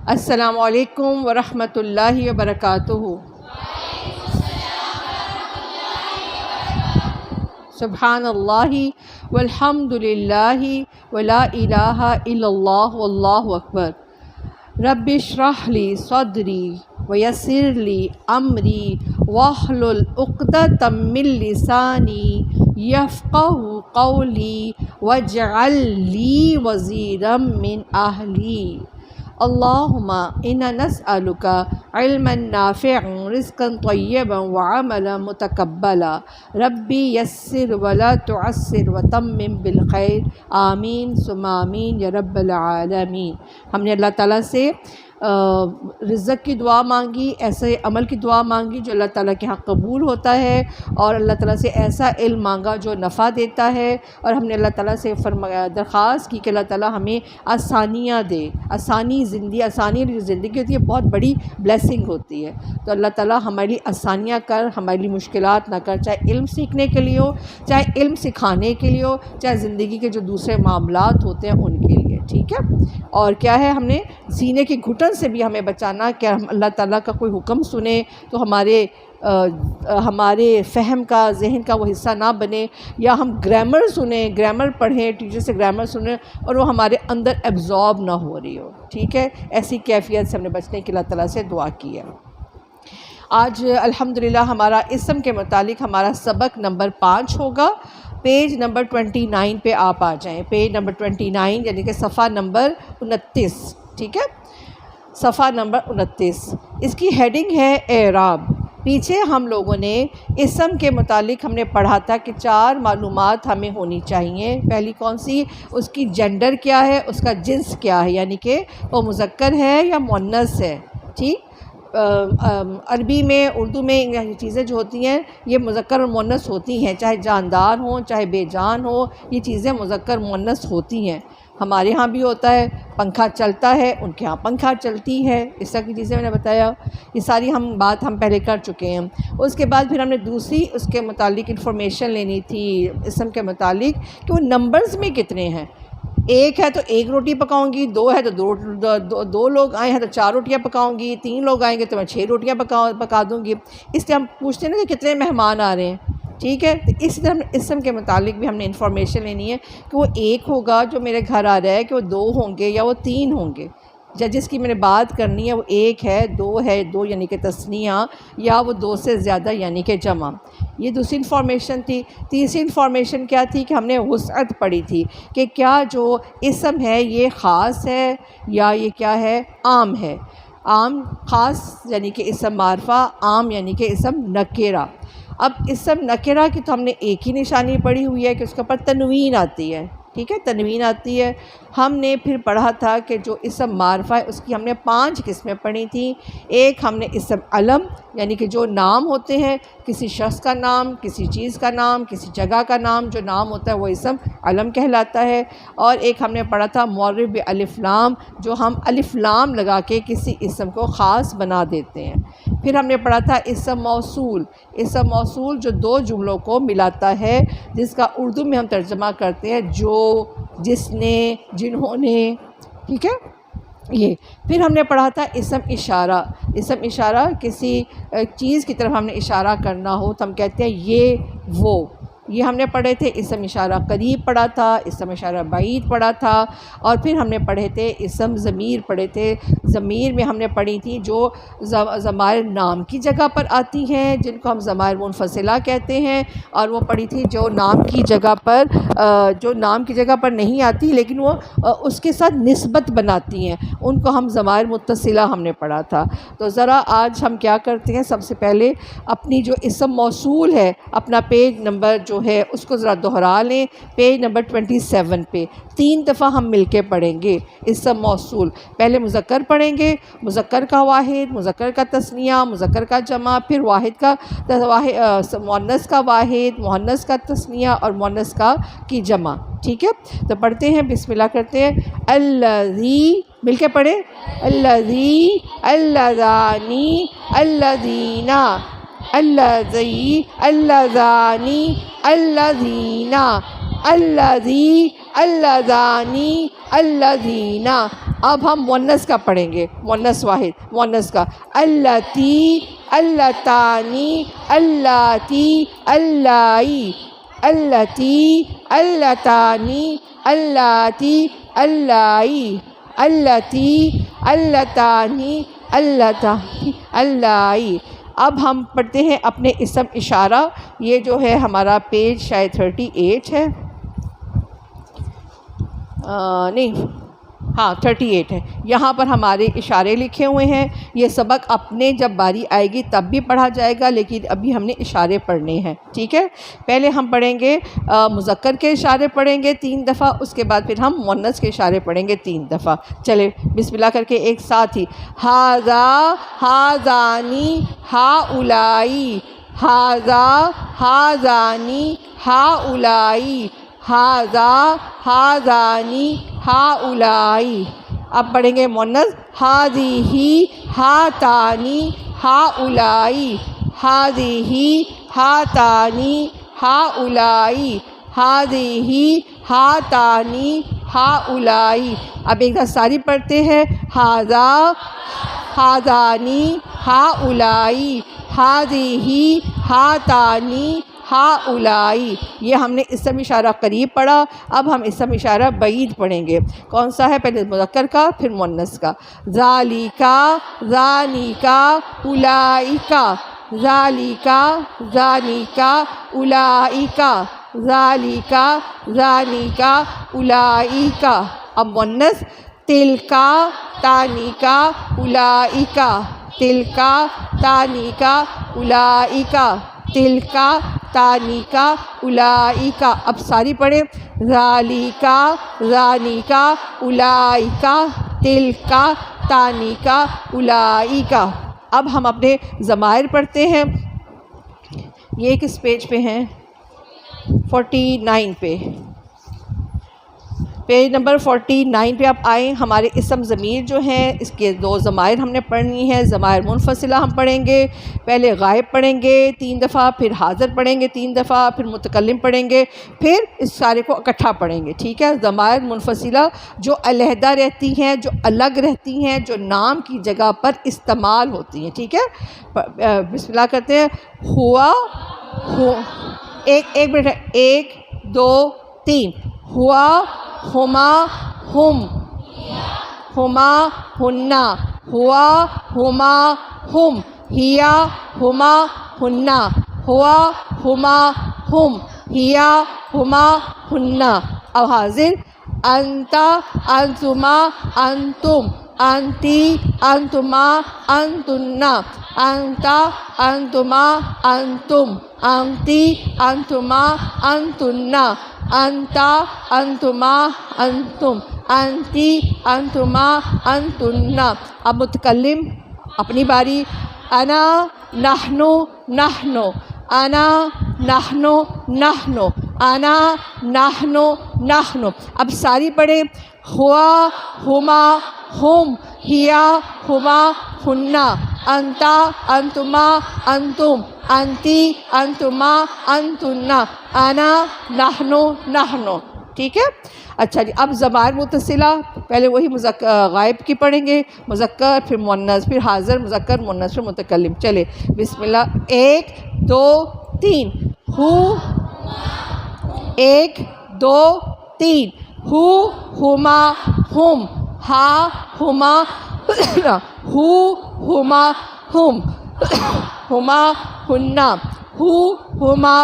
السلام علیکم ورحمۃ اللہ وبرکاتہ۔ سبحان اللہ والحمد للہ ولا الہ الا اللہ واللہ اکبر۔ رب اشرح لی صدری ویسر لی امری واحلل عقدۃ من لسانی یفقہوا قولی واجعل لی وزیرا من اہلی۔ اللہم انا نسألک علما نافعا رزقا طیبا وعملا متقبلا ربی یسر ولا تعسر وتمم بالخیر آمین ثم آمین یا رب العالمین۔ ہم نے اللہ تعالیٰ سے رزق کی دعا مانگی، ایسے عمل کی دعا مانگی جو اللہ تعالیٰ کے ہاں قبول ہوتا ہے، اور اللہ تعالیٰ سے ایسا علم مانگا جو نفع دیتا ہے، اور ہم نے اللہ تعالیٰ سے درخواست کی کہ اللہ تعالیٰ ہمیں آسانیاں دے۔ آسانی زندگی ہوتی ہے، بہت بڑی بلیسنگ ہوتی ہے، تو اللہ تعالیٰ ہمارے لیے آسانیاں کر، ہمارے لیے مشکلات نہ کر، چاہے علم سیکھنے کے لیے ہو، چاہے علم سکھانے کے لیے ہو، چاہے زندگی کے جو دوسرے معاملات ہوتے ہیں ان کے لیے، ٹھیک ہے۔ اور کیا ہے، ہم نے سینے کی گھٹن سے بھی ہمیں بچانا کہ ہم اللہ تعالیٰ کا کوئی حکم سنیں تو ہمارے فہم کا، ذہن کا وہ حصہ نہ بنے، یا ہم گرامر سنیں، گرامر پڑھیں، ٹیچر سے گرامر سنیں اور وہ ہمارے اندر ایبزارب نہ ہو رہی ہو، ٹھیک ہے۔ ایسی کیفیت سے ہم نے بچنے کی اللہ تعالیٰ سے دعا کی ہے۔ آج الحمدللہ ہمارا اسم کے متعلق ہمارا سبق نمبر 5 ہوگا۔ پیج نمبر 29 پہ آپ آ جائیں، پیج نمبر 29 یعنی کہ صفحہ نمبر 29، ٹھیک ہے، صفحہ نمبر 29۔ اس کی ہیڈنگ ہے اعراب۔ پیچھے ہم لوگوں نے اسم کے متعلق ہم نے پڑھا تھا کہ 4 معلومات ہمیں ہونی چاہیے۔ پہلی کون سی؟ اس کی جنڈر کیا ہے، اس کا جنس کیا ہے، یعنی کہ وہ مذکر ہے یا مؤنث ہے، ٹھیک۔ عربی میں، اردو میں یہ چیزیں جو ہوتی ہیں یہ مذکر اور مؤنث ہوتی ہیں، چاہے جاندار ہوں چاہے بے جان ہو، یہ چیزیں مذکر مؤنث ہوتی ہیں۔ ہمارے ہاں بھی ہوتا ہے، پنکھا چلتا ہے، ان کے ہاں پنکھا چلتی ہے، اس طرح کی چیزیں میں نے بتایا، یہ ساری بات ہم پہلے کر چکے ہیں۔ اس کے بعد پھر ہم نے دوسری اس کے متعلق انفارمیشن لینی تھی اسم کے متعلق کہ وہ نمبرز میں کتنے ہیں۔ 1 ہے تو 1 روٹی پکاؤں گی، 2 ہے تو 2 لوگ آئے ہیں تو 4 روٹیاں پکاؤں گی، 3 لوگ آئیں گے تو میں 6 روٹیاں پکا دوں گی۔ اس لیے ہم پوچھتے ہیں نا کہ کتنے مہمان آ رہے ہیں، ٹھیک ہے۔ تو اسی طرح اسم کے متعلق بھی ہم نے انفارمیشن لینی ہے کہ وہ 1 ہوگا جو میرے گھر آ رہا ہے، کہ وہ 2 ہوں گے یا وہ 3 ہوں گے، جس کی میں نے بات کرنی ہے وہ 1 ہے، 2 ہے، 2 یعنی کہ تثنیہ، یا وہ 2 سے زیادہ یعنی کہ جمع۔ یہ دوسری انفارمیشن تھی۔ تیسری انفارمیشن کیا تھی کہ ہم نے وسعت پڑھی تھی کہ کیا جو اسم ہے یہ خاص ہے یا یہ کیا ہے، عام ہے۔ عام، خاص یعنی کہ اسم معرفہ، عام یعنی کہ اسم نکرہ۔ اب اسم نکرہ کی تو ہم نے ایک ہی نشانی پڑھی ہوئی ہے کہ اس کے اوپر تنوین آتی ہے، ٹھیک ہے، تنوین آتی ہے۔ ہم نے پھر پڑھا تھا کہ جو اسم معرفہ ہے اس کی ہم نے 5 قسمیں پڑھی تھیں۔ ایک ہم نے اسم علم یعنی کہ جو نام ہوتے ہیں، کسی شخص کا نام، کسی چیز کا نام، کسی جگہ کا نام، جو نام ہوتا ہے وہ اسم علم کہلاتا ہے۔ اور ایک ہم نے پڑھا تھا معرب بالف لام، جو ہم الف لام لگا کے کسی اسم کو خاص بنا دیتے ہیں۔ پھر ہم نے پڑھا تھا اسم موصول۔ اسم موصول جو 2 جملوں کو ملاتا ہے، جس کا اردو میں ہم ترجمہ کرتے ہیں جو، جس نے، جنہوں نے، ٹھیک ہے یہ۔ پھر ہم نے پڑھا تھا اسم اشارہ۔ اسم اشارہ کسی چیز کی طرف ہم نے اشارہ کرنا ہو تو ہم کہتے ہیں یہ وہ، یہ ہم نے پڑھے تھے۔ اسم اشارہ قریب پڑھا تھا، اسم اشارہ بعید پڑھا تھا، اور پھر ہم نے پڑھے تھے اسم ضمیر پڑھے تھے۔ ضمیر میں ہم نے پڑھی تھی جو ضمائر نام کی جگہ پر آتی ہیں، جن کو ہم ضمائر منفصلہ کہتے ہیں، اور وہ پڑھی تھی جو نام کی جگہ پر نہیں آتی لیکن وہ اس کے ساتھ نسبت بناتی ہیں، ان کو ہم ضمائر متصلہ ہم نے پڑھا تھا۔ تو ذرا آج ہم کیا کرتے ہیں، سب سے پہلے اپنی جو اسم موصول ہے، اپنا پیج نمبر جو ہے اس کو ذرا دہرا لیں، پیج نمبر 27 پہ 3 دفعہ ہم مل کے پڑھیں گے اسم موصول۔ پہلے مذکر پڑھیں گے، مذکر کا واحد، مذکر کا تثنیہ، مذکر کا جمع، پھر واحد کا مؤنث کا واحد، مؤنث کا تثنیہ اور مؤنث کا کی جمع، ٹھیک ہے۔ تو پڑھتے ہیں، بسم اللہ کرتے ہیں۔ الذی، مل کے پڑھیں، الذی، اللذانی، الذینا، الذی، اللذانی، الذینا، الذی، اللذانی الذین. اب ہم مونس کا پڑھیں گے، مونس واحد، مونس کا اللتی اللتانی اللاتی اللائی، اللتی اللتانی اللاتی اللائی، اللتی اللتانی اللتی اللائی. اب ہم پڑھتے ہیں اپنے اسم اشارہ. یہ جو ہے ہمارا پیج شاید 38 ہے، نہیں ہاں 38 ہے. یہاں پر ہمارے اشارے لکھے ہوئے ہیں. یہ سبق اپنے جب باری آئے گی تب بھی پڑھا جائے گا، لیکن ابھی ہم نے اشارے پڑھنے ہیں، ٹھیک ہے. پہلے ہم پڑھیں گے مذکر کے اشارے پڑھیں گے 3 دفعہ، اس کے بعد پھر ہم مؤنث کے اشارے پڑھیں گے 3 دفعہ. چلے بسم اللہ کر کے ایک ساتھ ہی. ھذا ھذانی ھاؤلائی، ھذا ھذانی ھاؤلائی، ھذا ھذانی ھاؤلائی. اب پڑھیں گے مؤنث. ھذیہ ھاتانی ھاؤلائی، ھذیہ ھاتانی ھاؤلائی، ھذیہ ھاتانی ھاؤلائی. اب ایک دفعہ ساری پڑھتے ہیں. ھذا ھذانی ھاؤلائی، ھذیہ ھاتانی ھاؤلائی. یہ ہم نے اسم اشارہ قریب پڑھا. اب ہم اسم اشارہ بعید پڑھیں گے. کون سا ہے؟ پہلے مذکر کا پھر مؤنث کا. ذالکا ذانیکا اولئکا، ذالکا ذانیکا اولئکا، ذالکا ذانیکا اولئکا. اب مؤنث. تلکا تانیکا اولئکا، تلکا تانیکا اولئکا، تلکا تانیکا اولئکا. اب ساری پڑھیں. ذالکا ذانیکا اولئکا، تلکا تانیکا اولئکا. اب ہم اپنے ضمائر پڑھتے ہیں. یہ کس پیج پہ ہیں؟ 49 پہ. پیج نمبر 49 پہ آپ آئیں. ہمارے اسم ضمیر جو ہیں اس کے 2 ضمائر ہم نے پڑھنی ہے. ضمائر منفصلہ ہم پڑھیں گے. پہلے غائب پڑھیں گے 3 دفعہ، پھر حاضر پڑھیں گے 3 دفعہ، پھر متکلم پڑھیں گے، پھر اس سارے کو اکٹھا پڑھیں گے، ٹھیک ہے. ضمائر منفصلہ جو علیحدہ رہتی ہیں، جو الگ رہتی ہیں، جو نام کی جگہ پر استعمال ہوتی ہیں، ٹھیک ہے. بسم اللہ کرتے ہیں. ہوا ایک منٹ ہے. 1 2 3. ہوا ہما ہم، ہما ہننا، ہوا ہما ہم، ہیا ہما ہننا، ہوا ہما ہم، ہیا ہما ہننا. اب حاضر. انتا انتما انتم، انتی انتما انتنا، انتا انتما انتم، انتی انتما انتنا، انتا انتما انتم، انتی انتما انتنا. اب متکلم اپنی باری. انا نحنو نحنو، انا نحنو نحنو، انا نحنو نحنو. اب ساری پڑھیں. ہوا ہما ہم، ہیا ہما ہننا، انتا انتما انتم، انتی انتما انتنا، انا نحنو نحنو. ٹھیک ہے. اچھا جی. اب ضمائر متصلہ پہلے وہی غائب کی پڑھیں گے. مذکر پھر مؤنث پھر حاضر، مذکر مؤنث پھر متکلم. چلے بسم اللہ. 1 2 3. ہو 1 2 3. ہو ہما ہم، ہا ہما ہو ہما ہم، ہما ہننا، ہو ہما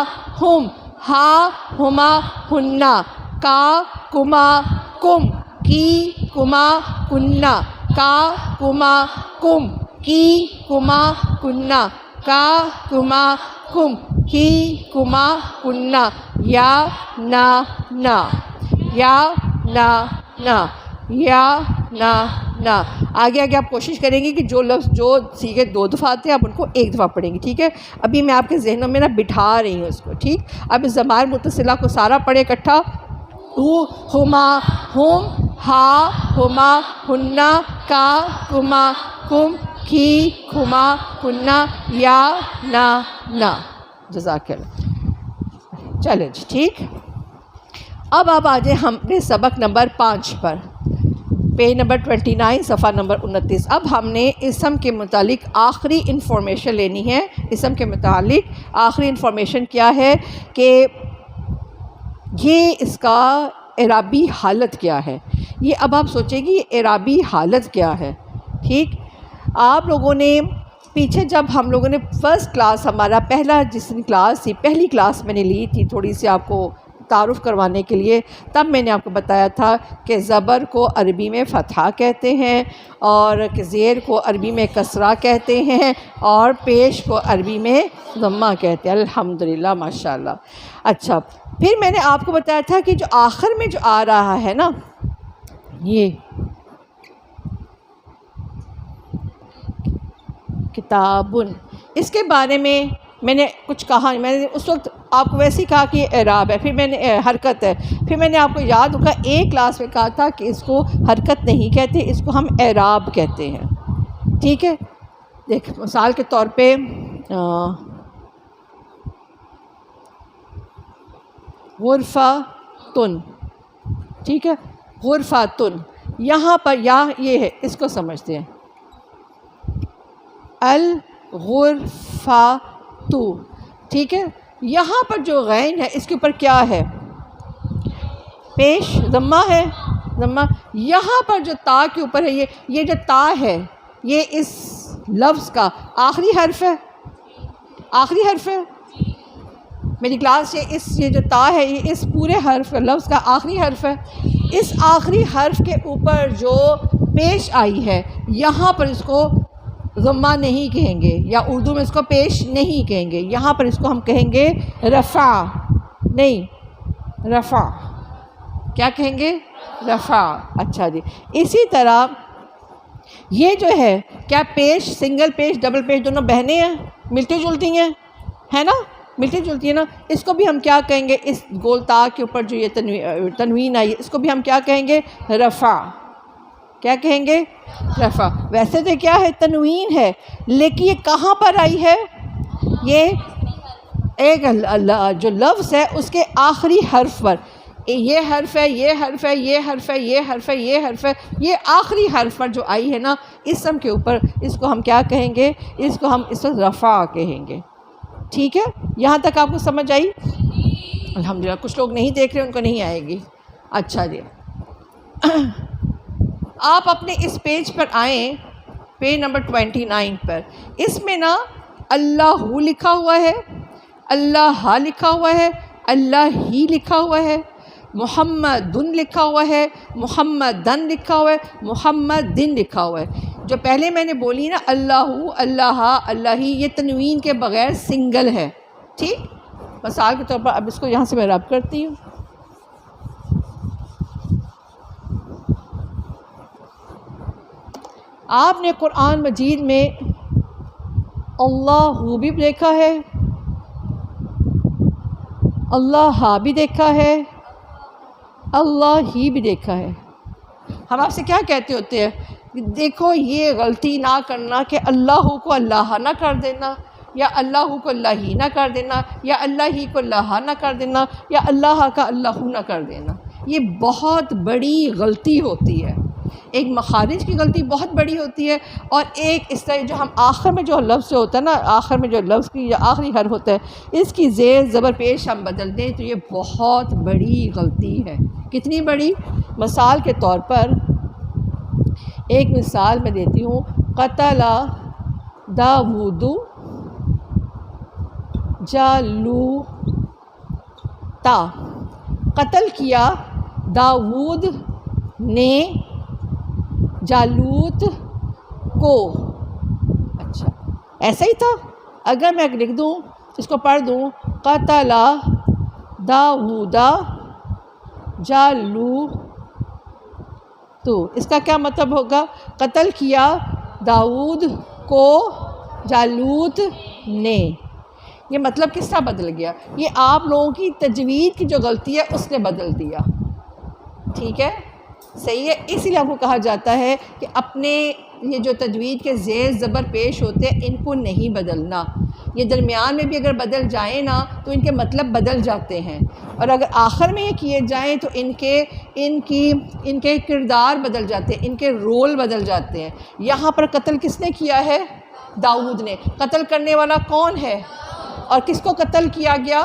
ہم، ہا ہما ہننا. کا کما کم، کی کما کننا، کا کما کم، کی کما کننا، کا کما کم، کی کما کننا. یا نا نا، یا نا نا، یا نا نا. آگے آگے آپ کوشش کریں گے کہ جو لفظ جو سیکھے 2 دفعہ آتے ہیں آپ ان کو 1 دفعہ پڑھیں گے، ٹھیک ہے. ابھی میں آپ کے ذہنوں میں بٹھا رہی ہوں اس کو، ٹھیک. اب ضمائر متصلہ کو سارا پڑھے اکٹھا. ہو ہما ہم، ہا ہما ہننا، کا کما کم، کی کما کننا، یا نا نا. جزاک اللہ. چلیں جی ٹھیک. اب آپ آ جائیں ہم سبق نمبر 5 پر، پیج نمبر 29 صفحہ نمبر 29۔ اب ہم نے اسم کے متعلق آخری انفارمیشن لینی ہے۔ اسم کے متعلق آخری انفارمیشن کیا ہے کہ یہ اس کا اعرابی حالت کیا ہے۔ یہ اب آپ سوچیں گی یہ اعرابی حالت کیا ہے، ٹھیک۔ آپ لوگوں نے پیچھے جب ہم لوگوں نے فرسٹ کلاس، ہمارا پہلا جس کلاس تھی، پہلی کلاس میں نے لی تھی تھوڑی سی آپ کو تعارف کروانے کے لیے، تب میں نے آپ کو بتایا تھا کہ زبر کو عربی میں فتحہ کہتے ہیں، اور کہ زیر کو عربی میں کسرہ کہتے ہیں، اور پیش کو عربی میں ضمہ کہتے ہیں۔ الحمدللہ، ماشاءاللہ۔ اچھا، پھر میں نے آپ کو بتایا تھا کہ جو آخر میں جو آ رہا ہے نا، یہ کتابن، اس کے بارے میں نے کچھ کہا، میں نے اس وقت آپ کو ویسے ہی کہا کہ یہ اعراب ہے، پھر میں نے حرکت ہے، پھر میں نے آپ کو یاد ہوگا ایک کلاس میں کہا تھا کہ اس کو حرکت نہیں کہتے، اس کو ہم اعراب کہتے ہیں، ٹھیک ہے۔ دیکھ مثال کے طور پہ غرفتن، ٹھیک ہے، غرفتن، یہاں پر یا یہ ہے، اس کو سمجھتے ہیں، الغرفتو، ٹھیک ہے۔ یہاں پر جو غین ہے اس کے اوپر کیا ہے؟ پیش ضمہ ہے، ضمہ۔ یہاں پر جو تا کے اوپر ہے، یہ جو تا ہے یہ اس لفظ کا آخری حرف ہے، آخری حرف ہے میری کلاس۔ یہ جو تا ہے یہ اس پورے حرف لفظ کا آخری حرف ہے۔ اس آخری حرف کے اوپر جو پیش آئی ہے، یہاں پر اس کو ضمہ نہیں کہیں گے، یا اردو میں اس کو پیش نہیں کہیں گے، یہاں پر اس کو ہم کہیں گے رفع، نہیں رفع، کیا کہیں گے؟ رفع۔ اچھا جی، اسی طرح یہ جو ہے، کیا پیش، سنگل پیش ڈبل پیش دونوں بہنیں ہیں، ملتی جلتی ہیں، ہے نا، ملتی جلتی ہے نا، اس کو بھی ہم کیا کہیں گے؟ اس گول تا کے اوپر جو یہ تنوین آئی، اس کو بھی ہم کیا کہیں گے؟ رفع۔ کیا کہیں گے؟ رفع۔ ویسے تو کیا ہے؟ تنوین ہے، لیکن یہ کہاں پر آئی ہے؟ یہ ایک جو لفظ ہے اس کے آخری حرف پر، یہ حرف ہے، یہ حرف ہے، یہ حرف ہے، یہ حرف ہے، یہ حرف ہے، یہ آخری حرف پر جو آئی ہے نا اسم کے اوپر، اس کو ہم کیا کہیں گے؟ اس کو ہم اس وقت رفع کہیں گے، ٹھیک ہے۔ یہاں تک آپ کو سمجھ آئی؟ الحمدللہ۔ کچھ لوگ نہیں دیکھ رہے، ان کو نہیں آئے گی۔ اچھا جی، آپ اپنے اس پیج پر آئیں، پیج نمبر 29 پر۔ اس میں نا اللہ لکھا ہوا ہے، اللہ لکھا ہوا ہے، اللہ ہی لکھا ہوا ہے، محمدن لکھا ہوا ہے، محمدن لکھا ہوا ہے، محمدن لکھا ہوا ہے۔ جو پہلے میں نے بولی نا اللہ، اللہ، اللہ ہی، یہ تنوین کے بغیر سنگل ہے، ٹھیک۔ مثال کے طور پر اب اس کو یہاں سے میں رب کرتی ہوں، آپ نے قرآن مجید میں اللہ بھی دیکھا ہے، اللہ بھی دیکھا ہے، اللہ ہی بھی دیکھا ہے۔ ہم آپ سے کیا کہتے ہوتے ہیں؟ دیکھو یہ غلطی نہ کرنا کہ اللہ کو اللہ نہ کر دینا، یا اللہ کو اللہ ہی نہ کر دینا، یا اللہ ہی کو اللہ نہ کر دینا، یا اللہ کا اللہ نہ کر دینا۔ یہ بہت بڑی غلطی ہوتی ہے، ایک مخارج کی غلطی بہت بڑی ہوتی ہے، اور ایک اس طرح جو ہم آخر میں جو لفظ ہوتا ہے نا، آخر میں جو لفظ کی آخری حرف ہوتا ہے، اس کی زیر زبر پیش ہم بدل دیں تو یہ بہت بڑی غلطی ہے۔ کتنی بڑی؟ مثال کے طور پر ایک مثال میں دیتی ہوں، قتل داؤد جالوتا، قتل کیا داؤد نے جالوت کو۔ اچھا، ایسا ہی تھا۔ اگر میں لکھ دوں، اس کو پڑھ دوں، قتل داؤد جالوت، تو اس کا کیا مطلب ہوگا؟ قتل کیا داؤد کو جالوت نے۔ یہ مطلب کس طرح بدل گیا؟ یہ آپ لوگوں کی تجوید کی جو غلطی ہے اس نے بدل دیا، ٹھیک ہے، صحیح ہے۔ اسی لیے آپ کو کہا جاتا ہے کہ اپنے یہ جو تجوید کے زیر زبر پیش ہوتے ہیں ان کو نہیں بدلنا۔ یہ درمیان میں بھی اگر بدل جائیں نا تو ان کے مطلب بدل جاتے ہیں، اور اگر آخر میں یہ کیے جائیں تو ان کے کردار بدل جاتے ہیں، ان کے رول بدل جاتے ہیں۔ یہاں پر قتل کس نے کیا ہے؟ داؤد نے۔ قتل کرنے والا کون ہے اور کس کو قتل کیا گیا؟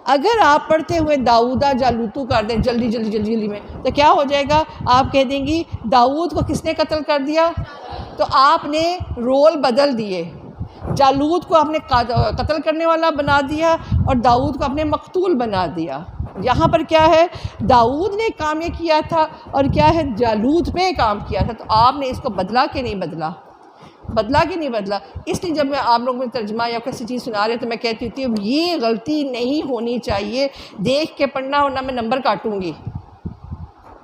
اگر آپ پڑھتے ہوئے داؤدا جالوتو کر دیں جلدی میں تو کیا ہو جائے گا؟ آپ کہہ دیں گی داؤد کو کس نے قتل کر دیا؟ تو آپ نے رول بدل دیے، جالوت کو آپ نے قتل کرنے والا بنا دیا اور داؤد کو آپ نے مقتول بنا دیا۔ یہاں پر کیا ہے؟ داؤد نے کام یہ کیا تھا اور کیا ہے؟ جالوت پہ کام کیا تھا۔ تو آپ نے اس کو بدلا کہ نہیں بدلا؟ بدلا کہ نہیں بدلا؟ اس لیے جب میں آپ لوگوں کو ترجمہ یا کسی چیز سنا رہے تو میں کہتی ہوتی ہوں یہ غلطی نہیں ہونی چاہیے، دیکھ کے پڑھنا، ورنہ میں نمبر کاٹوں گی۔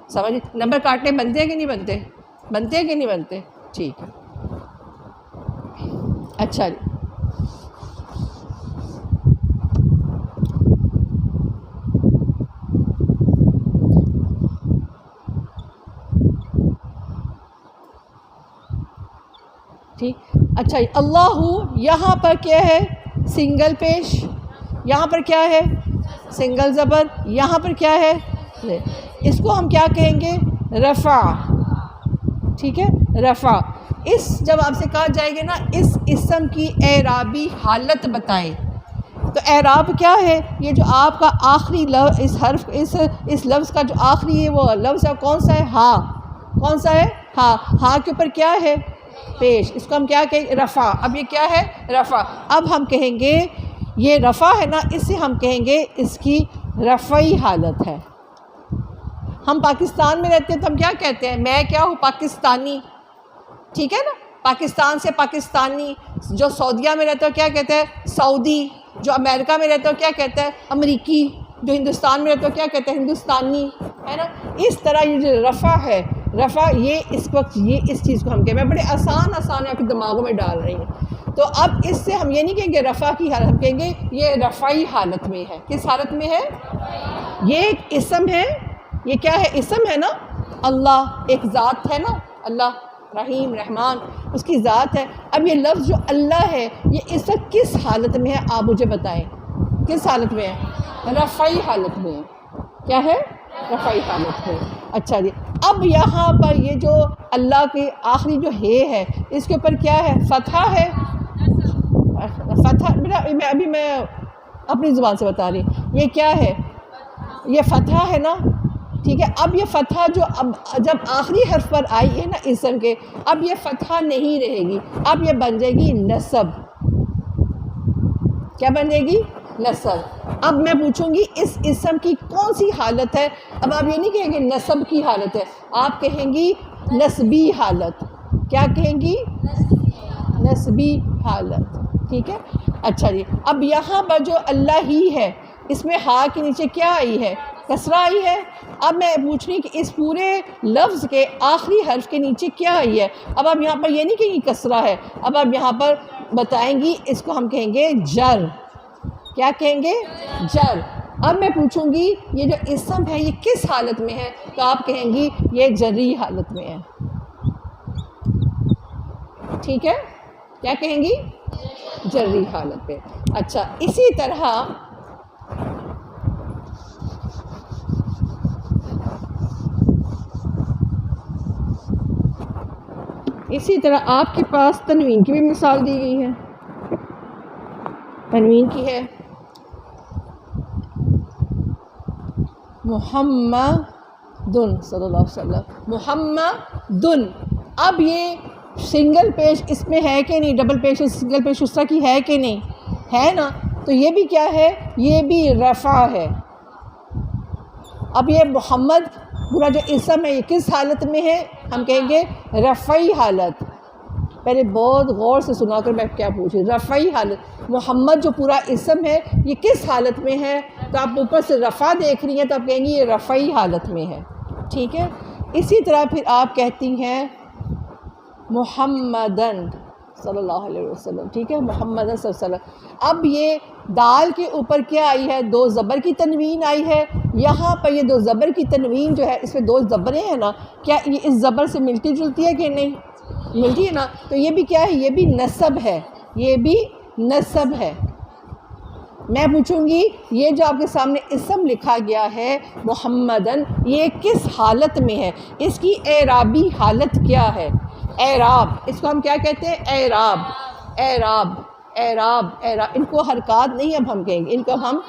سمجھ؟ نمبر کاٹنے بنتے ہیں کہ نہیں بنتے؟ بنتے ہیں کہ نہیں بنتے؟ ٹھیک ہے، اچھا جی۔ ٹھیک، اچھا، اللہ یہاں پر کیا ہے؟ سنگل پیش، یہاں پر کیا ہے؟ سنگل زبر، یہاں پر کیا ہے؟ اس کو ہم کیا کہیں گے؟ رفع، ٹھیک ہے، رفع۔ اس جب آپ سے کہا جائے گا نا اس اسم کی اعرابی حالت بتائیں، تو اعراب کیا ہے؟ یہ جو آپ کا آخری لفظ، اس حرف اس لفظ کا جو آخری ہے وہ لفظ ہے، کون سا ہے؟ ہاں، کون سا ہے؟ ہاں، ہاں کے اوپر کیا ہے؟ پیش، اس کو ہم کیا کہیں؟ رفع۔ اب یہ کیا ہے؟ رفع۔ اب ہم کہیں گے یہ رفع ہے نا، اس سے ہم کہیں گے اس کی رفعی حالت ہے۔ ہم پاکستان میں رہتے ہیں تو ہم کیا کہتے ہیں؟ میں کیا ہوں؟ پاکستانی، ٹھیک ہے نا، پاکستان سے پاکستانی۔ جو سعودیہ میں رہتا ہے کیا کہتے ہیں؟ سعودی۔ جو امریکہ میں رہتا ہے کیا کہتا ہے؟ امریکی۔ جو ہندوستان میں رہتا ہے کیا کہتے ہیں؟ ہندوستانی، ہے نا۔ اس طرح یہ جو رفع ہے، رفع یہ اس وقت یہ اس چیز کو ہم کہیں، میں بڑے آسان آپ کے دماغوں میں ڈال رہی ہوں۔ تو اب اس سے ہم یہ نہیں کہیں گے رفع کی حالت، ہم کہیں گے یہ رفعی حالت میں ہے۔ کس حالت میں ہے؟ یہ ایک اسم ہے، یہ کیا ہے؟ اسم ہے نا، اللہ ایک ذات ہے نا، اللہ رحیم رحمان اس کی ذات ہے۔ اب یہ لفظ جو اللہ ہے یہ اس وقت کس حالت میں ہے؟ آپ مجھے بتائیں کس حالت میں ہے؟ رفعی حالت میں ہے۔ کیا ہے؟ رفعی حالت میں۔ اچھا جی، اب یہاں پر یہ جو اللہ کی آخری جو ہے اس کے اوپر کیا ہے؟ فتحہ ہے۔ فتحہ میں اپنی زبان سے بتا رہی ہوں، یہ کیا ہے؟ یہ فتحہ ہے نا، ٹھیک ہے۔ اب یہ فتحہ جو اب جب آخری حرف پر آئی ہے نا اسم کے، اب یہ فتحہ نہیں رہے گی، اب یہ بن جائے گی نصب۔ کیا بن جائے گی؟ نصب۔ اب میں پوچھوں گی اس اسم کی کون سی حالت ہے؟ اب آپ یہ نہیں کہیں گے نصب کی حالت ہے، آپ کہیں گی نسبی حالت۔ کیا کہیں گی؟ نسبی حالت، ٹھیک ہے۔ اچھا جی، اب یہاں پر جو اللہ ہی ہے اس میں ہا کے نیچے کیا آئی ہے؟ کسرہ آئی ہے۔ اب میں پوچھ رہی کہ اس پورے لفظ کے آخری حرف کے نیچے کیا آئی ہے؟ اب آپ یہاں پر یہ نہیں کہیں گی کسرہ ہے، اب آپ یہاں پر بتائیں گی اس کو ہم کہیں گے جر۔ کیا کہیں گے؟ جر۔ اب میں پوچھوں گی یہ جو اسم ہے یہ کس حالت میں ہے؟ تو آپ کہیں گی یہ جری حالت میں ہے، ٹھیک ہے۔ کیا کہیں گی؟ جری حالت پہ۔ اچھا، اسی طرح آپ کے پاس تنوین کی بھی مثال دی گئی ہے۔ تنوین کی ہے محمدن صلی اللہ علیہ وسلم، محمدن۔ اب یہ سنگل پیش اس میں ہے کہ نہیں؟ ڈبل پیش سنگل پیش اس طرح کی ہے کہ نہیں؟ ہے نا، تو یہ بھی کیا ہے؟ یہ بھی رفع ہے۔ اب یہ محمد پورا جو اسم ہے یہ کس حالت میں ہے؟ ہم کہیں گے رفعی حالت۔ پہلے بہت غور سے سنا کر میں کیا پوچھ رہی، رفعی حالت۔ محمد جو پورا اسم ہے یہ کس حالت میں ہے؟ تو آپ اوپر سے رفع دیکھ رہی ہیں تو آپ کہیں گی یہ رفعی حالت میں ہے، ٹھیک ہے۔ اسی طرح پھر آپ کہتی ہیں محمدن صلی اللہ علیہ وسلم، ٹھیک ہے، محمدن صلی اللہ علیہ وسلم۔ اب یہ دال کے اوپر کیا آئی ہے؟ دو زبر کی تنوین آئی ہے۔ یہاں پر یہ دو زبر کی تنوین جو ہے اس میں دو زبریں ہیں نا، کیا یہ اس زبر سے ملتی جلتی ہے کہ نہیں؟ ملتی ہے نا، تو یہ بھی کیا ہے؟ یہ بھی نصب ہے، یہ بھی نسب ہے. میں پوچھوں گی یہ جو آپ کے سامنے اسم لکھا گیا ہے محمدن، یہ کس حالت میں ہے؟ اس کی اعرابی حالت کیا ہے؟ اعراب، اس کو ہم کیا کہتے ہیں؟ اعراب. اعراب اعراب اعراب، ان کو حرکات نہیں اب ہم کہیں گے، ان کو ہم،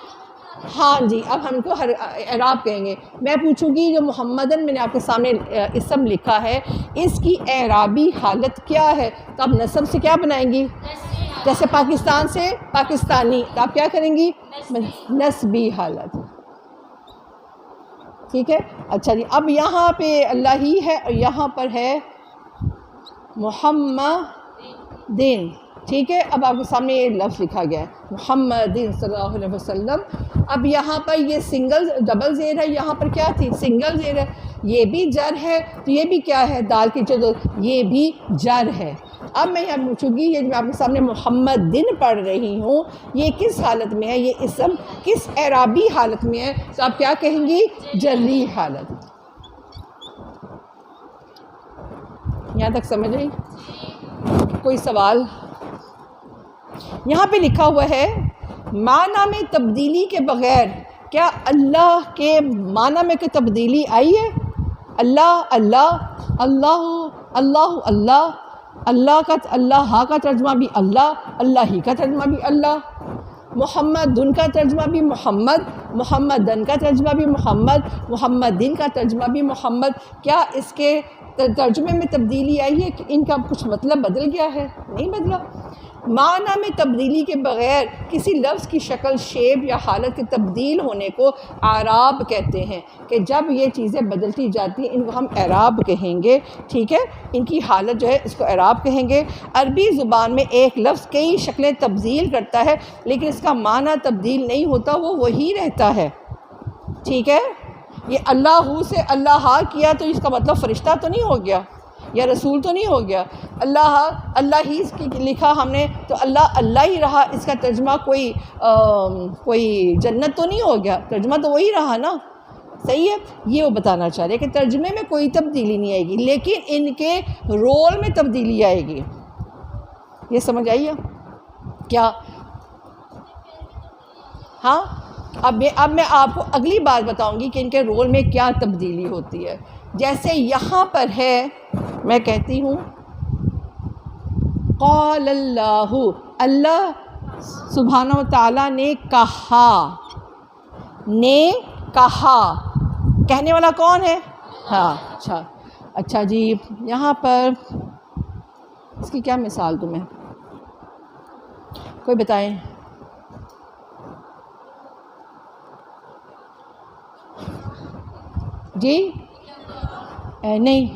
ہاں جی، اب ہم کو اعراب کہیں گے. میں پوچھوں گی جو محمدن میں نے آپ کے سامنے اسم لکھا ہے، اس کی اعرابی حالت کیا ہے؟ تو آپ نسب سے کیا بنائیں گی؟ جیسے پاکستان سے پاکستانی، تو آپ کیا کریں گی؟ نسبی حالت. ٹھیک ہے. اچھا جی، اب یہاں پہ اللہ ہی ہے اور یہاں پر ہے محمدین. ٹھیک ہے. اب آپ کے سامنے یہ لفظ لکھا گیا ہے محمدین صلی اللہ علیہ وسلم. اب یہاں پر یہ سنگل ڈبل زیر ہے، یہاں پر کیا تھی؟ سنگل زیر ہے. یہ بھی جر ہے تو یہ بھی کیا ہے؟ دال کی جو یہ بھی جر ہے. اب میں یہاں پوچھوں گی یہ جو میں آپ کے سامنے محمدین پڑھ رہی ہوں، یہ کس حالت میں ہے؟ یہ اسم کس اعرابی حالت میں ہے؟ تو آپ کیا کہیں گی؟ جری حالت. یہاں تک سمجھ رہی؟ کوئی سوال؟ یہاں پہ لکھا ہوا ہے معنی میں تبدیلی کے بغیر. کیا اللہ کے معنی میں کوئی تبدیلی آئی ہے؟ اللہ اللہ، اللہ اللہ اللہ، اللہ کا اللہ کا ترجمہ بھی اللہ، اللہ ہی کا ترجمہ بھی اللہ. محمدن کا ترجمہ بھی محمد، محمدن کا ترجمہ بھی محمد، محمدین کا ترجمہ بھی محمد. کیا اس کے ترجمے میں تبدیلی آئی ہے کہ ان کا کچھ مطلب بدل گیا ہے؟ نہیں بدلا. معنی میں تبدیلی کے بغیر کسی لفظ کی شکل، شیپ یا حالت کے تبدیل ہونے کو اعراب کہتے ہیں. کہ جب یہ چیزیں بدلتی جاتی ہیں ان کو ہم اعراب کہیں گے. ٹھیک ہے. ان کی حالت جو ہے اس کو اعراب کہیں گے. عربی زبان میں ایک لفظ کئی شکلیں تبدیل کرتا ہے لیکن اس کا معنی تبدیل نہیں ہوتا، وہ وہی رہتا ہے. ٹھیک ہے. یہ اللہ سے اللہ کیا تو اس کا مطلب فرشتہ تو نہیں ہو گیا یا رسول تو نہیں ہو گیا. اللہ اللہ ہی لکھا ہم نے تو اللہ اللہ ہی رہا. اس کا ترجمہ کوئی جنت تو نہیں ہو گیا، ترجمہ تو وہی رہا نا. صحیح ہے. یہ وہ بتانا چاہ رہے کہ ترجمے میں کوئی تبدیلی نہیں آئے گی لیکن ان کے رول میں تبدیلی آئے گی. یہ سمجھ آئیے کیا؟ ہاں. اب میں آپ کو اگلی بات بتاؤں گی کہ ان کے رول میں کیا تبدیلی ہوتی ہے. جیسے یہاں پر ہے، میں کہتی ہوں قال اللہ، اللہ سبحانہ و تعالیٰ نے کہا. نے کہا، کہنے والا کون ہے؟ ہاں. اچھا جی، یہاں پر اس کی کیا مثال تمہیں کوئی بتائیں؟ جی نہیں.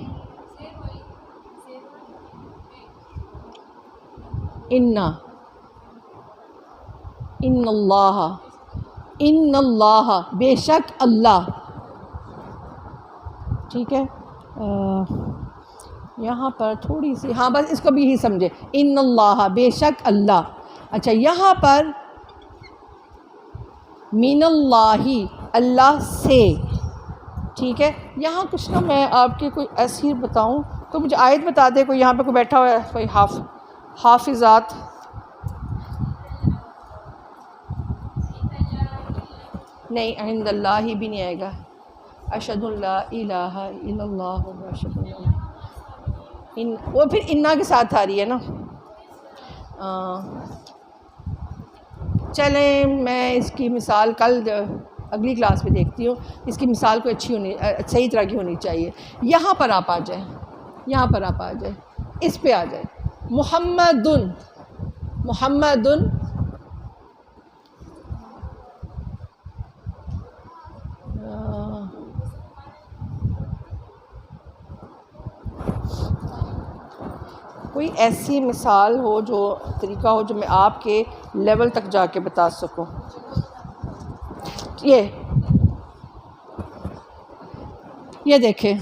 ان اللہ بے شک اللہ. ٹھیک ہے. یہاں پر تھوڑی سی، ہاں بس اس کو بھی ہی سمجھے، ان اللہ بے شک اللہ. اچھا، یہاں پر من اللہ اللہ سے. ٹھیک ہے. یہاں کچھ نا میں آپ کی کوئی ایسی بتاؤں تو مجھے آیت بتا دے. کوئی یہاں پہ کوئی بیٹھا ہوا ہے، کوئی حافظات؟ نہیں، عند اللہ ہی بھی نہیں آئے گا. اشہد لا الہ الا اللہ و اشہد ان، وہ پھر انا کے ساتھ آ رہی ہے نا. چلیں میں اس کی مثال کل اگلی کلاس میں دیکھتی ہوں. اس کی مثال کوئی اچھی ہونی، صحیح طرح کی ہونی چاہیے. یہاں پر آپ آ جائیں، یہاں پر آپ آ جائیں، اس پہ آ جائیں. محمدن کوئی ایسی مثال ہو، جو طریقہ ہو جو میں آپ کے لیول تک جا کے بتا سکوں. یہ دیکھیں،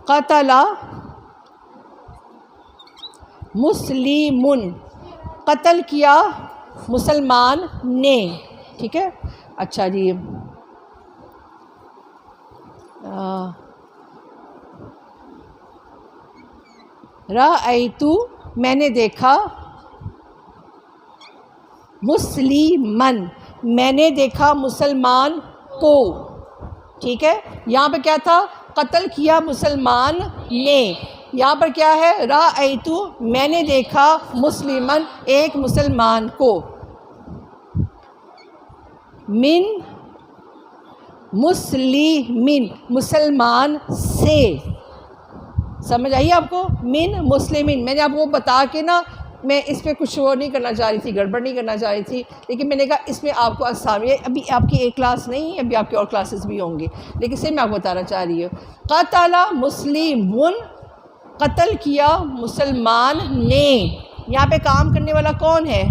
قتل مسلمٌ، قتل کیا مسلمان نے. ٹھیک ہے. اچھا جی، رأیت میں نے دیکھا، مسلمن، میں نے دیکھا مسلمان کو، ٹھیک ہے. یہاں پہ کیا تھا؟ قتل کیا مسلمان نے. یہاں پر کیا ہے؟ رأیتو، میں نے دیکھا مسلمن، ایک مسلمان کو. من مسلمین، مسلمان سے. سمجھ آئی آپ کو؟ من مسلمین. میں نے آپ کو بتا کے نا، میں اس پہ کچھ وہ نہیں کرنا چاہ رہی تھی، گڑبڑ نہیں کرنا چاہ رہی تھی، لیکن میں نے کہا اس میں آپ کو اسامی، ابھی آپ کی ایک کلاس نہیں ہے، ابھی آپ کی اور کلاسز بھی ہوں گی، لیکن صرف میں آپ کو بتانا چاہ رہی ہوں. قتل مسلمون، قتل کیا مسلمان نے. یہاں پہ کام کرنے والا کون ہے؟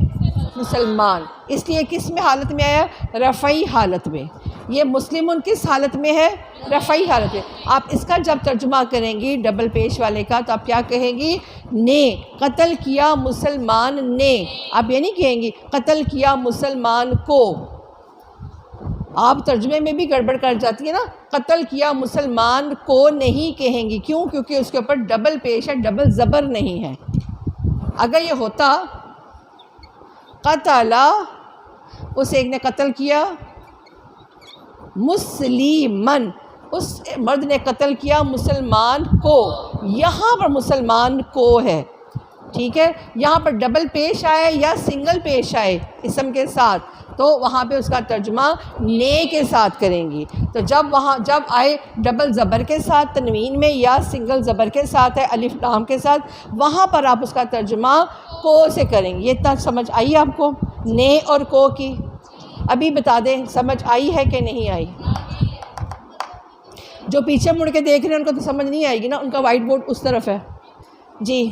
مسلمان. اس لیے کس میں حالت میں آیا؟ رفعی حالت میں. یہ مسلمون کس حالت میں ہے؟ رفعی حالت میں. آپ اس کا جب ترجمہ کریں گی ڈبل پیش والے کا، تو آپ کیا کہیں گی؟ نے. قتل کیا مسلمان نے. آپ یہ نہیں کہیں گی قتل کیا مسلمان کو. آپ ترجمے میں بھی گڑبڑ کر جاتی ہے نا. قتل کیا مسلمان کو نہیں کہیں گی. کیوں؟ کیونکہ اس کے اوپر ڈبل پیش ہے، ڈبل زبر نہیں ہے. اگر یہ ہوتا قتل، اس ایک نے قتل کیا، مسلمن، اس مرد نے قتل کیا مسلمان کو. یہاں پر مسلمان کو ہے، ٹھیک ہے. یہاں پر ڈبل پیش آئے یا سنگل پیش آئے اسم کے ساتھ، تو وہاں پہ اس کا ترجمہ نے کے ساتھ کریں گی. تو جب آئے ڈبل زبر کے ساتھ تنوین میں یا سنگل زبر کے ساتھ ہے الف لام کے ساتھ، وہاں پر آپ اس کا ترجمہ کو سے کریں گے. یہ تک سمجھ آئی آپ کو نے اور کو کی؟ ابھی بتا دیں سمجھ آئی ہے کہ نہیں آئی؟ جو پیچھے مڑ کے دیکھ رہے ہیں ان کو تو سمجھ نہیں آئے گی نا، ان کا وائٹ بورڈ اس طرف ہے. جی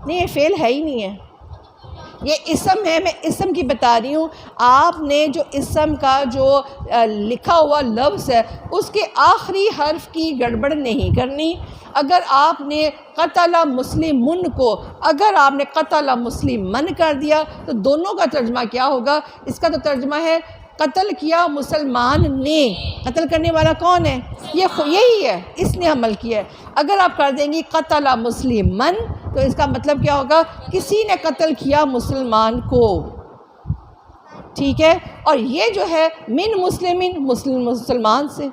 نہیں، یہ فعل ہے ہی نہیں ہے، یہ اسم ہے. میں اسم کی بتا رہی ہوں. آپ نے جو اسم کا جو لکھا ہوا لفظ ہے، اس کے آخری حرف کی گڑبڑ نہیں کرنی. اگر آپ نے قتل مسلمن کو، اگر آپ نے قتل مسلمن کر دیا، تو دونوں کا ترجمہ کیا ہوگا؟ اس کا تو ترجمہ ہے قتل کیا مسلمان نے. قتل کرنے والا کون ہے؟ یہی ہے، اس نے عمل کیا ہے. اگر آپ کر دیں گی قتل مسلمن، تو اس کا مطلب کیا ہوگا؟ کسی نے قتل کیا مسلمان کو، ٹھیک ہے. اور یہ جو ہے من مسلمین، مسلمان سے،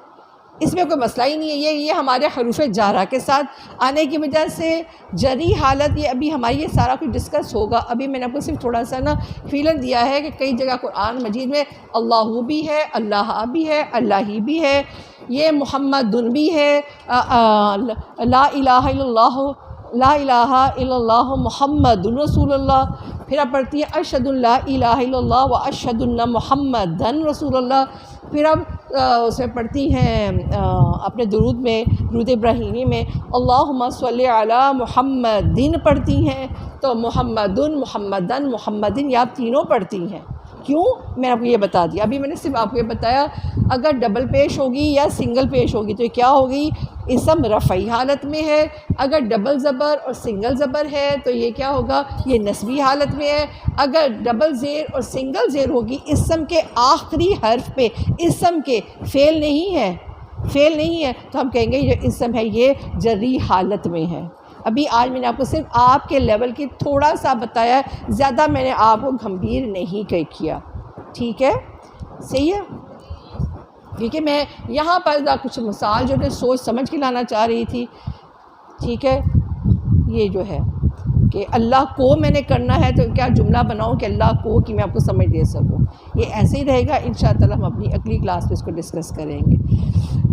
اس میں کوئی مسئلہ ہی نہیں ہے. یہ ہمارے حروف جارہ کے ساتھ آنے کی وجہ سے جری حالت، یہ ابھی ہماری یہ سارا کچھ ڈسکس ہوگا. ابھی میں نے آپ کو صرف تھوڑا سا نا فیلر دیا ہے کہ کئی جگہ قرآن مجید میں اللہ بھی ہے، اللہ بھی ہے، اللہ ہی بھی ہے، یہ محمد بھی ہے، لا الہ الا اللہ، لا الہ الا اللہ محمد رسول اللہ. پھر آپ پڑھتی ہیں اشہد ان لا الہ الا اللہ و اشہد ان محمدن رسول اللہ. پھر اب اس میں پڑھتی ہیں اپنے درود میں، درود ابراہیمی میں اللہم صلی علی محمدن پڑھتی ہیں. تو محمدن، محمدن، محمدن، یہ آپ تینوں پڑھتی ہیں. کیوں؟ میں نے آپ کو یہ بتا دیا. ابھی میں نے صرف آپ کو یہ بتایا اگر ڈبل پیش ہوگی یا سنگل پیش ہوگی تو یہ کیا ہوگی؟ اسم رفعی حالت میں ہے. اگر ڈبل زبر اور سنگل زبر ہے تو یہ کیا ہوگا؟ یہ نسبی حالت میں ہے. اگر ڈبل زیر اور سنگل زیر ہوگی اسم کے آخری حرف پہ، اسم کے، فعل نہیں ہے، فعل نہیں ہے، تو ہم کہیں گے یہ اسم ہے، یہ جری حالت میں ہے. ابھی آج میں نے آپ کو صرف آپ کے لیول کی تھوڑا سا بتایا، زیادہ میں نے آپ کو گھمبیر نہیں کیا، ٹھیک ہے؟ صحیح ہے. کیونکہ میں یہاں پر کچھ مثال جو ہے سوچ سمجھ کے لانا چاہ رہی تھی، ٹھیک ہے. یہ جو ہے کہ اللہ کو میں نے کرنا ہے تو کیا جملہ بناؤں کہ اللہ کو کہ میں آپ کو سمجھ دے سکوں. یہ ایسے ہی رہے گا. انشاءاللہ ہم اپنی اگلی کلاس پہ اس کو ڈسکس کریں گے.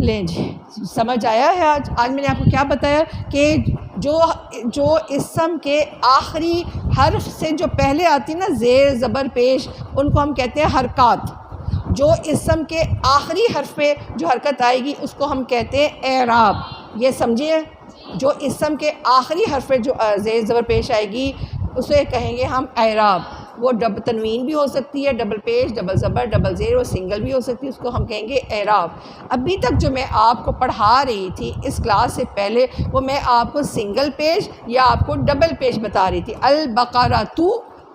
لیں جی، سمجھ آیا ہے؟ آج میں نے آپ کو کیا بتایا کہ جو اسم کے آخری حرف سے جو پہلے آتی نا زیر زبر پیش، ان کو ہم کہتے ہیں حرکات. جو اسم کے آخری حرف پہ جو حرکت آئے گی اس کو ہم کہتے ہیں اعراب. یہ سمجھیے، جو اسم کے آخری حرف پہ جو زیر زبر پیش آئے گی اسے کہیں گے ہم اعراب. وہ ڈبل تنوین بھی ہو سکتی ہے، ڈبل پیش، ڈبل زبر، ڈبل زیر اور سنگل بھی ہو سکتی ہے، اس کو ہم کہیں گے اعراب. ابھی تک جو میں آپ کو پڑھا رہی تھی اس کلاس سے پہلے، وہ میں آپ کو سنگل پیش یا آپ کو ڈبل پیش بتا رہی تھی. البقرۃ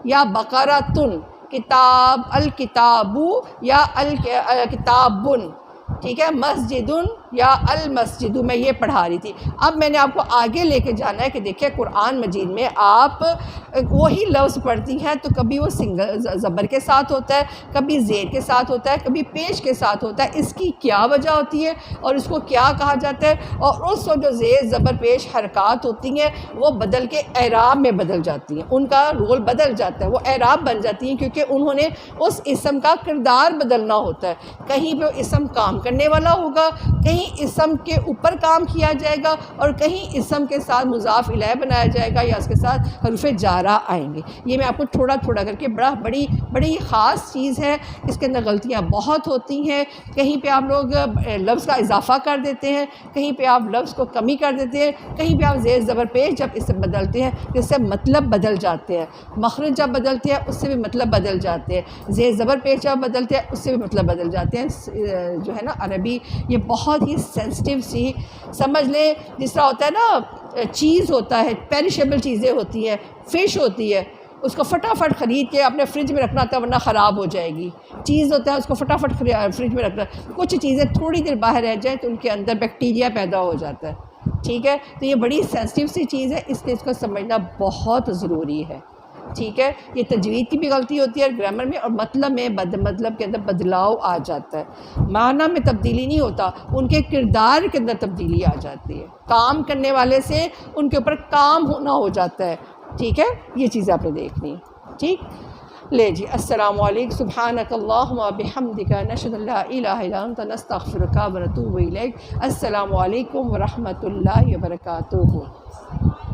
یا بقرۃن، کتاب، الکتاب یا الکتابن، ٹھیک ہے. مسجدن یا المسجد، میں یہ پڑھا رہی تھی۔ اب میں نے آپ کو آگے لے کے جانا ہے کہ دیکھیں قرآن مجید میں آپ وہی لفظ پڑھتی ہیں تو کبھی وہ سنگل زبر کے ساتھ ہوتا ہے، کبھی زیر کے ساتھ ہوتا ہے، کبھی پیش کے ساتھ ہوتا ہے۔ اس کی کیا وجہ ہوتی ہے اور اس کو کیا کہا جاتا ہے؟ اور اس کو جو زیر زبر پیش حرکات ہوتی ہیں وہ بدل کے اعراب میں بدل جاتی ہیں، ان کا رول بدل جاتا ہے، وہ اعراب بن جاتی ہیں، کیونکہ انہوں نے اس اسم کا کردار بدلنا ہوتا ہے۔ کہیں پہ اسم کام کرنے والا ہوگا، کہیں اسم کے اوپر کام کیا جائے گا، اور کہیں اسم کے ساتھ مضاف الیہ بنایا جائے گا یا اس کے ساتھ حروف جارہ آئیں گے۔ یہ میں آپ کو تھوڑا تھوڑا کر کے بڑی خاص چیز ہے، اس کے اندر غلطیاں بہت ہوتی ہیں۔ کہیں پہ آپ لوگ لفظ کا اضافہ کر دیتے ہیں، کہیں پہ آپ لفظ کو کمی کر دیتے ہیں، کہیں پہ آپ زیر زبر پیش جب اس سے بدلتے ہیں اس سے مطلب بدل جاتے ہیں، مخرج جب بدلتے ہیں اس سے بھی مطلب بدل جاتے ہیں، زیر زبر پیش جب بدلتے ہیں اس سے بھی مطلب بدل جاتے ہیں۔ جو ہے نا عربی یہ بہت ہی سینسٹیو سی، سمجھ لیں جس طرح ہوتا ہے نا چیز ہوتا ہے، پیریشیبل چیزیں ہوتی ہیں، فش ہوتی ہے، اس کو فٹافٹ خرید کے اپنے فریج میں رکھنا تھا ورنہ خراب ہو جائے گی۔ چیز ہوتا ہے اس کو فٹافٹ فریج میں رکھنا، کچھ چیزیں تھوڑی دیر باہر رہ جائیں تو ان کے اندر بیکٹیریا پیدا ہو جاتا ہے، ٹھیک ہے؟ تو یہ بڑی سینسٹیو سی چیز ہے، اس لیے اس کو سمجھنا بہت ضروری ہے، ٹھیک ہے؟ یہ تجوید کی بھی غلطی ہوتی ہے گرامر میں، اور مطلب میں مطلب کے اندر بدلاؤ آ جاتا ہے، معنی میں تبدیلی نہیں ہوتا، ان کے کردار کے اندر تبدیلی آ جاتی ہے، کام کرنے والے سے ان کے اوپر کام ہونا ہو جاتا ہے، ٹھیک ہے؟ یہ چیزیں آپ نے دیکھنی ہے، ٹھیک؟ لے جی، السلام علیکم، سبحانک اللہم و بحمدک، نشہد ان لا الہ الا انت، نستغفرک و نتوب الیک۔ السلام علیکم ورحمۃ اللہ وبرکاتہ۔